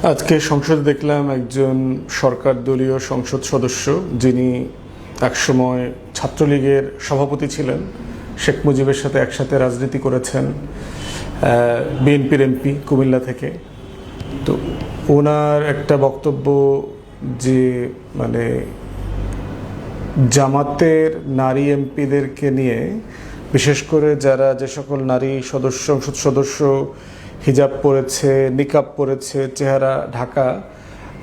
আজকে সংসদে দেখলাম একজন সরকার দলীয় সংসদ সদস্য যিনি একসময় ছাত্রলীগের সভাপতি ছিলেন, শেখ মুজিবের সাথে একসাথে রাজনীতি করেছেন, বিএনপির এমপি কুমিল্লা থেকে। তো ওনার একটা বক্তব্য যে জামাতের নারী এমপিদেরকে নিয়ে, বিশেষ করে যারা যে সকল নারী সংসদ সদস্য হিজাব পরেছে, নিকাব পরেছে, চেহারা ঢাকা,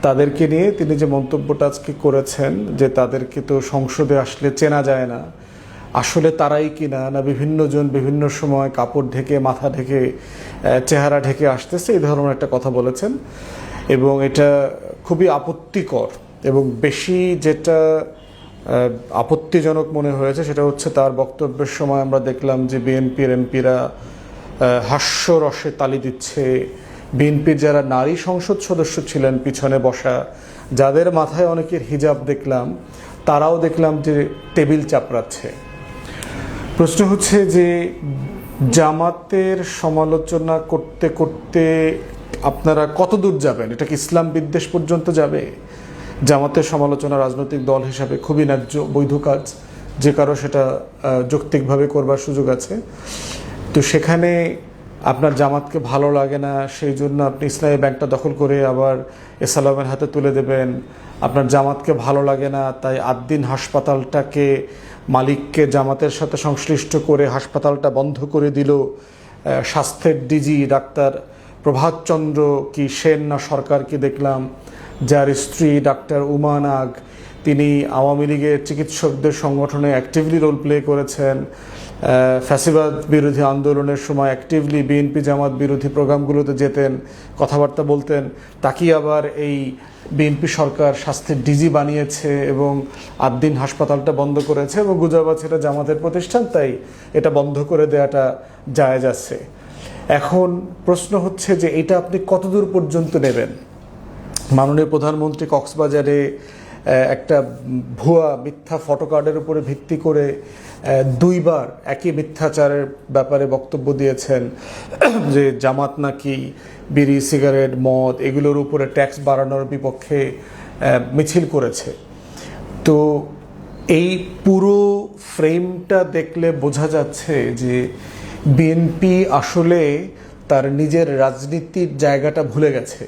তাদেরকে নিয়ে তিনি যে মন্তব্যটা আজকে করেছেন যে তাদেরকে তো সংসদে আসলে চেনা যায় না, আসলে তারাই কিনা না বিভিন্ন জন বিভিন্ন সময় কাপড় ঢেকে, মাথা ঢেকে, চেহারা ঢেকে আসতেছে, এই ধরনের একটা কথা বলেছেন। এবং এটা খুবই আপত্তিকর। এবং বেশি যেটা আপত্তিজনক মনে হয়েছে সেটা হচ্ছে তার বক্তব্যের সময় আমরা দেখলাম যে বিএনপির এমপিরা হাস্যরসে তালি দিচ্ছে। বিএনপির যারা নারী সংসদ সদস্য ছিলেন পিছনে বসা, যাদের মাথায় অনেকের হিজাব দেখলাম, তারাও দেখলাম যে টেবিল চাপড়াচ্ছে। প্রশ্ন হচ্ছে যে জামাতের সমালোচনা করতে করতে আপনারা কত দূর যাবেন? এটা কি ইসলাম বিদ্বেষ পর্যন্ত যাবে? জামাতের সমালোচনা রাজনৈতিক দল হিসাবে খুবই ন্যায্য, বৈধ কাজ, যে কারো সেটা যৌক্তিকভাবে করবার সুযোগ আছে। তো সেখানে আপনার জামাতকে ভালো লাগে না, সেই জন্য আপনি ইসলামী ব্যাংকটা দখল করে আবার এসালামের হাতে তুলে দেবেন। আপনার জামাতকে ভালো লাগে না, তাই আদ্দিন হাসপাতালটাকে মালিককে জামাতের সাথে সংশ্লিষ্ট করে হাসপাতালটা বন্ধ করে দিল স্বাস্থ্যের ডিজি ডাক্তার প্রভাতচন্দ্র কি সেন না সরকারকে দেখলাম, যার স্ত্রী ডাক্তার উমা নাগ, তিনি আওয়ামী লীগের চিকিৎসকদের সংগঠনে অ্যাক্টিভলি রোল প্লে করেছেন, ফ্যাসিবাদ বিরোধী আন্দোলনের সময় অ্যাক্টিভলি বিএনপি জামাত বিরোধী প্রোগ্রামগুলোতে যেতেন, কথাবার্তা বলতেন। তাকেই আবার এই বিএনপি সরকার স্বাস্থ্যের ডিজি বানিয়েছে এবং আদ্দিন হাসপাতালটা বন্ধ করেছে এবং গুজব আছে এটা জামাতের প্রতিষ্ঠান, তাই এটা বন্ধ করে দেওয়াটা জায়েজ আছে। এখন প্রশ্ন হচ্ছে যে এটা আপনি কতদূর পর্যন্ত নেবেন? মাননীয় প্রধানমন্ত্রী কক্সবাজারে একটা ভুয়া মিথ্যা ফটোকার্ডের উপরে ভিত্তি করে দুইবার একই মিথ্যাচারের ব্যাপারে বক্তব্য দিয়েছেন যে জামাত নাকি বিড়ি, সিগারেট, মদ এগুলোর উপরে ট্যাক্স বাড়ানোর বিপক্ষে মিছিল করেছে। তো এই পুরো ফ্রেমটা দেখলে বোঝা যাচ্ছে যে বিএনপি আসলে তার নিজের রাজনীতির জায়গাটা ভুলে গেছে,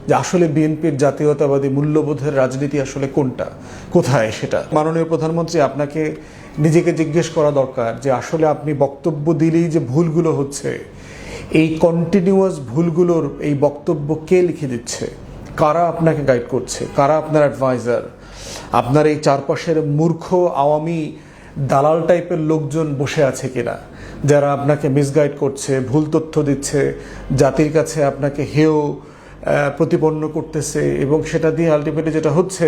যে আসলে বিএনপির জাতীয়তাবাদী মূল্যবোধের রাজনীতি আসলে কোনটা, কোথায় সেটা। মাননীয় প্রধানমন্ত্রী, আপনাকে নিজেকে জিজ্ঞেস করা দরকার যে আসলে আপনি বক্তব্য দিলেই যে ভুলগুলো হচ্ছে, এই কন্টিনিউয়াস ভুলগুলোর এই বক্তব্য কে লিখে দিচ্ছে? কারা আপনাকে গাইড করছে? কারা আপনার অ্যাডভাইজার? আপনার এই চারপাশের মূর্খ আওয়ামী দালাল টাইপের লোকজন বসে আছে কিনা, যারা আপনাকে মিসগাইড করছে, ভুল তথ্য দিচ্ছে, জাতির কাছে আপনাকে হেয় প্রতিপন্ন করতেছে, এবং সেটা দিয়ে আলটিমেটলি যেটা হচ্ছে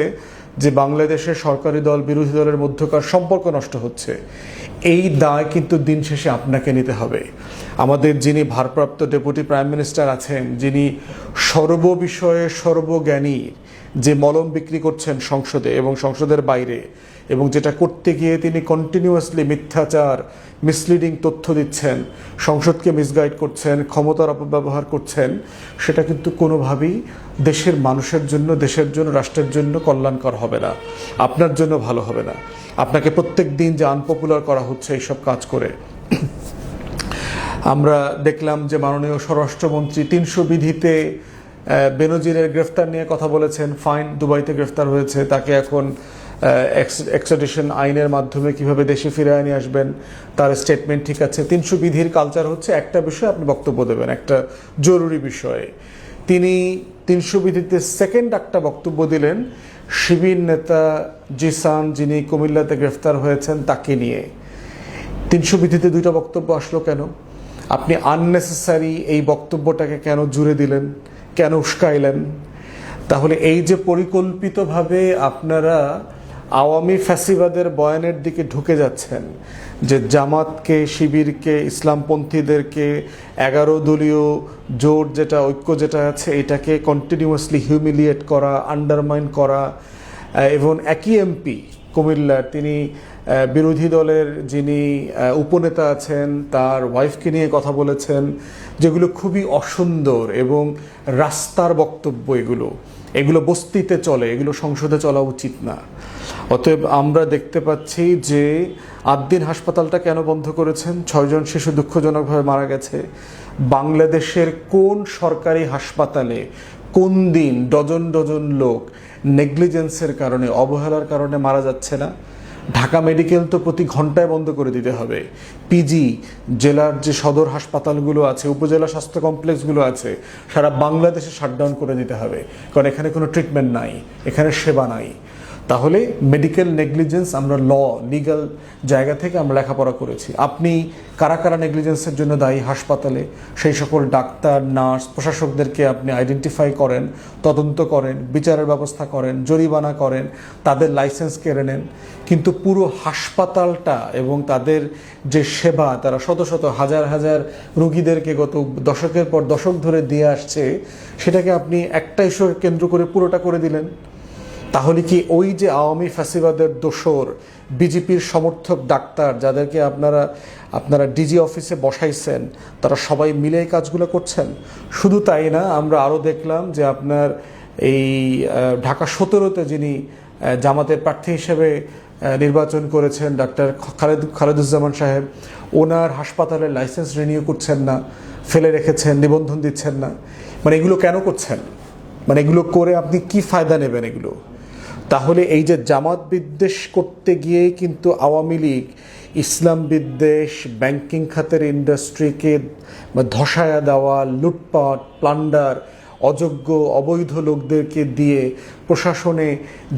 যে বাংলাদেশের সরকারি দল বিরোধী দলের মধ্যকার সম্পর্ক নষ্ট হচ্ছে। এই দায় কিন্তু দিন শেষে আপনাকে নিতে হবে। আমাদের যিনি ভারপ্রাপ্ত ডেপুটি প্রাইম মিনিস্টার আছেন, যিনি সর্ববিষয়ে সর্বজ্ঞানী, যে মলম বিক্রি করছেন সংসদে এবং সংসদের বাইরে, এবং যেটা করতে গিয়ে তিনি কন্টিনিউয়াসলি মিথ্যাচার, মিসলিডিং তথ্য দিচ্ছেন, সংসদকে মিসগাইড করছেন, ক্ষমতার অপব্যবহার করছেন, সেটা কিন্তু কোনোভাবেই দেশের মানুষের জন্য, দেশের জন্য, রাষ্ট্রের জন্য কল্যাণকর হবে না, আপনার জন্য ভালো হবে না। আপনাকে প্রত্যেক দিন যে আনপপুলার করা হচ্ছে এইসব কাজ করে। আমরা দেখলাম যে মাননীয় স্বরাষ্ট্রমন্ত্রী ৩০০ বিধিতে বেনজিরের গ্রেফতার নিয়ে কথা বলেছেন। ফাইন, দুবাইতে গ্রেফতার হয়েছে, তাকে এখন এক্সট্রাডিশন আইনের মাধ্যমে কিভাবে দেশে ফিরে নিয়ে আসবেন তার স্টেটমেন্ট ঠিক আছে। ৩০০ বিধির কালচার হচ্ছে একটা বিষয়ে আপনি বক্তব্য দেবেন, একটা জরুরি বিষয়ে। তিনি ৩০০ বিধিতে সেকেন্ড একটা বক্তব্য দিলেন শিবির নেতা জিসান, যিনি কুমিল্লাতে গ্রেফতার হয়েছেন, তাকে নিয়ে। ৩০০ বিধিতে দুইটা বক্তব্য আসলো কেন? আপনি আননেসেসারি এই বক্তব্যটাকে কেন জুড়ে দিলেন, কেন উস্কাইলেন? তাহলে এই যে পরিকল্পিতভাবে আপনারা আওয়ামী ফ্যাসিবাদের বয়ানের দিকে ঢুকে যাচ্ছেন, যে জামাতকে, শিবিরকে, ইসলামপন্থীদেরকে, 11 দলীয় জোট যেটা, ঐক্য যেটা আছে, এটাকে কন্টিনিউয়াসলি হিউমিলিয়েট করা, আন্ডারমাইন করা, এবং একই এমপি কুমিল্লার, তিনি বিরোধী দলের যিনি উপনেতা আছেন তার ওয়াইফকে নিয়ে কথা বলেছেন, যেগুলো খুবই অসুন্দর এবং রাস্তার বক্তব্য। এগুলো বস্তিতে চলে, এগুলো সংসদে চলা উচিত না। অতএব আমরা দেখতে পাচ্ছি যে 8 দিন হাসপাতালটা কেন বন্ধ করেছেন? 6 জন শিশু দুঃখজনকভাবে মারা গেছে। বাংলাদেশের কোন সরকারি হাসপাতালে কোন দিন ডজন ডজন লোক নেগলিজেন্সের কারণে, অবহেলার কারণে মারা যাচ্ছে না? ঢাকা মেডিকেল তো প্রতি ঘন্টায় বন্ধ করে দিতে হবে। পিজি, জেলার যে সদর হাসপাতালগুলো আছে, উপজেলা স্বাস্থ্য কমপ্লেক্সগুলো আছে, সারা বাংলাদেশে শাটডাউন করে দিতে হবে, কারণ এখানে কোনো ট্রিটমেন্ট নাই, এখানে সেবা নাই। তাহলে মেডিকেল নেগলিজেন্স, আমরা লিগ্যাল জায়গা থেকে আমরা লেখাপড়া করেছি। আপনি কারা কারা নেগলিজেন্সের জন্য দায়ী হাসপাতালে, সেই সকল ডাক্তার, নার্স, প্রশাসকদেরকে আপনি আইডেন্টিফাই করেন, তদন্ত করেন, বিচারের ব্যবস্থা করেন, জরিমানা করেন, তাদের লাইসেন্স কেড়ে নেন। কিন্তু পুরো হাসপাতালটা এবং তাদের যে সেবা, তারা শত শত হাজার হাজার রোগীদেরকে গত দশকের পর দশক ধরে দিয়ে আসছে, সেটাকে আপনি একটা ইস্যুকে কেন্দ্র করে পুরোটা করে দিলেন। তাহলে কি ওই যে আওয়ামী ফ্যাসিবাদের দোসর বিজেপির সমর্থক ডাক্তার, যাদেরকে আপনারা ডিজি অফিসে বসাইছেন, তারা সবাই মিলে এই কাজগুলো করছেন? শুধু তাই না, আমরা আরও দেখলাম যে আপনার এই ঢাকা 17-তে যিনি জামাতের প্রার্থী হিসেবে নির্বাচন করেছেন, ডাক্তার খালেদুজ্জামান সাহেব, ওনার হাসপাতালের লাইসেন্স রিনিউ করছেন না, ফেলে রেখেছেন, নিবন্ধন দিচ্ছেন না। মানে এগুলো কেন করছেন? মানে এগুলো করে আপনি কি ফায়দা নেবেন এগুলো? তাহলে এই যে জামাত বিদ্বেষ করতে গিয়েই কিন্তু আওয়ামী লীগ ইসলাম বিদ্বেষ, ব্যাংকিং খাতের ইন্ডাস্ট্রিকে ধসায়া দেওয়া, লুটপাট, প্লান্ডার, অযোগ্য অবৈধ লোকদেরকে দিয়ে প্রশাসনে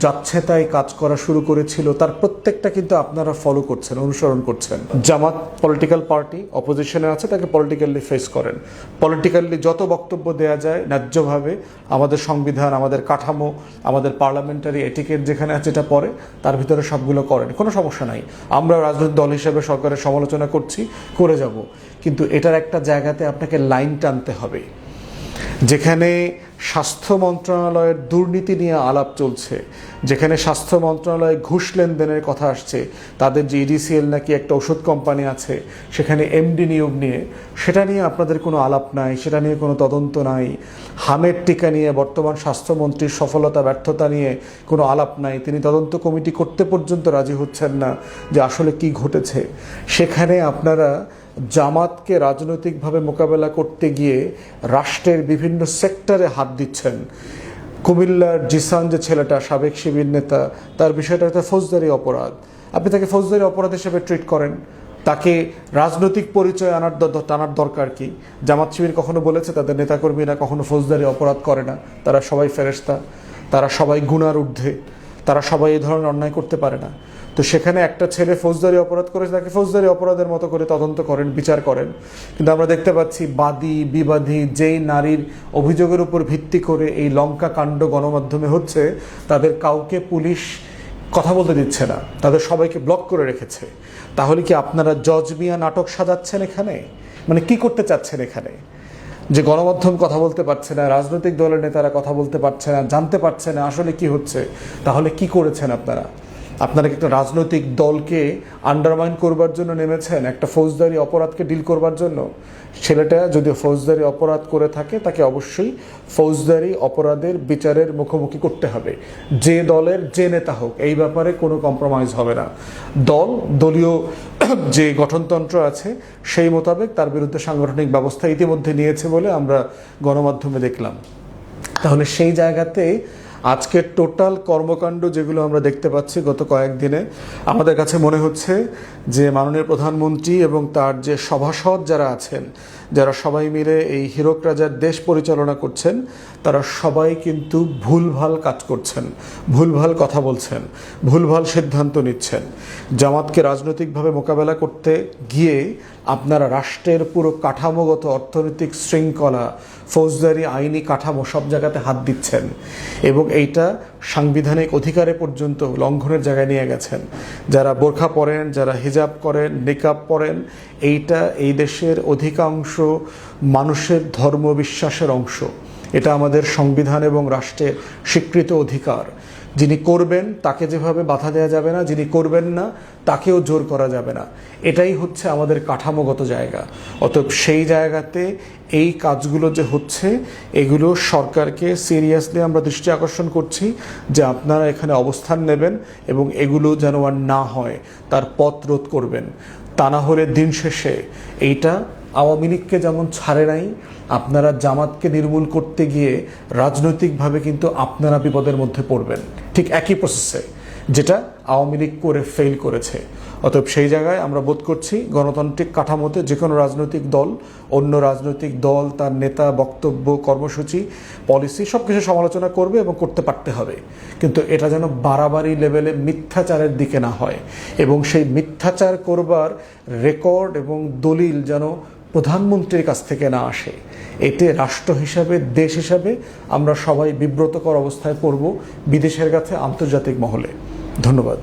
যাচ্ছে তাই কাজ করা শুরু করেছিল, তার প্রত্যেকটা কিন্তু আপনারা ফলো করছেন, অনুসরণ করছেন। জামাত পলিটিক্যাল পার্টি, অপোজিশনে আছে, তাকে পলিটিক্যালি ফেস করেন, পলিটিক্যালি যত বক্তব্য দেওয়া যায় ন্যায্যভাবে, আমাদের সংবিধান, আমাদের কাঠামো, আমাদের পার্লামেন্টারি এটিকেট যেখানে আছে এটা পড়ে, তার ভিতরে সবগুলো করেন, কোনো সমস্যা নাই। আমরা রাজনৈতিক দল হিসেবে সরকারের সমালোচনা করছি, করে যাব, কিন্তু এটার একটা জায়গাতে আপনাকে লাইন টানতে হবে। যেখানে স্বাস্থ্য মন্ত্রণালয়ের দুর্নীতি নিয়ে আলাপ চলছে, যেখানে স্বাস্থ্য মন্ত্রণালয়ে ঘুষ লেনদেনের কথা আসছে, তাদের যে ইডিসিএল নাকি একটা ওষুধ কোম্পানি আছে, সেখানে এমডি নিয়োগ নিয়ে, সেটা নিয়ে আপনাদের কোনো আলাপ নাই, সেটা নিয়ে কোনো তদন্ত নাই। হামের টিকা নিয়ে বর্তমান স্বাস্থ্যমন্ত্রীর সফলতা ব্যর্থতা নিয়ে কোনো আলাপ নাই, তিনি তদন্ত কমিটি করতে পর্যন্ত রাজি হচ্ছেন না যে আসলে কি ঘটেছে। সেখানে আপনারা জামাতকে রাজনৈতিকভাবে মোকাবেলা করতে গিয়ে রাষ্ট্রের বিভিন্ন সেক্টরে হাত দিচ্ছেন। কুমিল্লার জিসান যে ছেলেটা, সাবেক শিবির নেতা, তার বিষয়টা একটা ফৌজদারি অপরাধ, আপনি তাকে ফৌজদারি অপরাধ হিসেবে ট্রিট করেন। তাকে রাজনৈতিক পরিচয় টানার দরকার কি? জামাত শিবির কখনো বলেছে তাদের নেতাকর্মীরা কখনো ফৌজদারি অপরাধ করে না, তারা সবাই ফেরেশতা, তারা সবাই গুনার ঊর্ধ্বে, তারা সবাই এই ধরনের অন্যায় করতে পারে না। তো সেখানে একটা ছেলে ফৌজদারি অপরাধ করেছে, তাকে ফৌজদারি অপরাধের মতো করে তদন্ত করেন, বিচার করেন। কিন্তু আমরা দেখতে পাচ্ছি বাদী বিবাদী যেই নারীর অভিযোগের উপর ভিত্তি করে এই লঙ্কা কাণ্ড গণমাধ্যমে হচ্ছে, তাদের কাউকে পুলিশ কথা বলতে দিচ্ছে না, তাদের সবাইকে ব্লক করে রেখেছে। তাহলে কি আপনারা জজ মিয়া নাটক সাজাচ্ছেন এখানে? মানে কি করতে চাচ্ছেন এখানে? যে গণমাধ্যম কথা বলতে পারছে না, রাজনৈতিক দলের নেতারা কথা বলতে পারছে না, জানতে পারছে না আসলে কি হচ্ছে, তাহলে কি করেছেন আপনারা? আপনারা একটা রাজনৈতিক দলকে আন্ডারমাইন করবার জন্য নেমেছেন, একটা ফৌজদারি অপরাধকে ডিল করবার জন্য। ছেলেটা যদি ফৌজদারি অপরাধ করে থাকে, তাকে অবশ্যই ফৌজদারি অপরাধের বিচারের মুখোমুখি করতে হবে, যে দলের যে নেতা হোক। এই ব্যাপারে কোনো কম্প্রোমাইজ হবে না। দলীয় যে গঠনতন্ত্র আছে সেই মোতাবেক তার বিরুদ্ধে সাংগঠনিক ব্যবস্থা ইতিমধ্যে নিয়েছে বলে আমরা গণমাধ্যমে দেখলাম। তাহলে সেই জায়গাতে আজকের টোটাল কর্মকাণ্ড যেগুলো আমরা দেখতে পাচ্ছি গত কয়েকদিনে, আমাদের কাছে মনে হচ্ছে যে মাননীয় প্রধানমন্ত্রী এবং তার যে সভাসদ যারা আছেন, যারা সবাই মিলে এই হীরক রাজার দেশ পরিচালনা করছেন, তারা সবাই কিন্তু ভুলভাল কাজ করছেন, ভুলভাল কথা বলছেন, ভুলভাল সিদ্ধান্ত নিচ্ছেন। জামাতকে রাজনৈতিকভাবে মোকাবেলা করতে গিয়ে আপনারা রাষ্ট্রের পুরো কাঠামোগত অর্থনৈতিক শৃঙ্খলা, ফৌজদারি আইনি কাঠামো সব জায়গাতে হাত দিচ্ছেন এবং এইটা সাংবিধানিক অধিকারে পর্যন্ত লঙ্ঘনের জায়গায় নিয়ে গেছেন। যারা বোরখা পরেন, যারা হিজাব করেন, নিকাব পরেন, এইটা এই দেশের অধিকাংশ মানুষের ধর্মবিশ্বাসের অংশ। এটা আমাদের সংবিধান এবং রাষ্ট্রের স্বীকৃত অধিকার। যিনি করবেন তাকে যেভাবে বাধা দেওয়া যাবে না, যিনি করবেন না তাকেও জোর করা যাবে না। এটাই হচ্ছে আমাদের কাঠামোগত জায়গা। অতএব সেই জায়গাতে এই কাজগুলো যে হচ্ছে, এগুলো সরকারকে সিরিয়াসলি আমরা দৃষ্টি আকর্ষণ করছি যে আপনারা এখানে অবস্থান নেবেন এবং এগুলো যেন আর না হয় তার পথ রোধ করবেন। তা না হলে দিন শেষে এইটা আওয়ামী লীগকে যেমন ছাড়ে নাই, আপনারা জামাতকে নির্মূল করতে গিয়ে রাজনৈতিকভাবে কিন্তু আপনারা বিপদের মধ্যে পড়বেন, ঠিক একই প্রসেসে যেটা আওয়ামী লীগ করে ফেল করেছে। অতএব সেই জায়গায় আমরা বোধ করছি গণতান্ত্রিক কাঠামোতে যে কোনো রাজনৈতিক দল অন্য রাজনৈতিক দল তার নেতা, বক্তব্য, কর্মসূচি, পলিসি সব কিছু সমালোচনা করবে এবং করতে পারতে হবে, কিন্তু এটা যেন বাড়াবাড়ি লেভেলে মিথ্যাচারের দিকে না হয় এবং সেই মিথ্যাচার করবার রেকর্ড এবং দলিল যেন প্রধানমন্ত্রীর কাছ থেকে না আসে। এতে রাষ্ট্র হিসাবে, দেশ হিসাবে আমরা সবাই বিব্রতকর অবস্থায় পড়ব বিদেশের কাছে, আন্তর্জাতিক মহলে। ধন্যবাদ।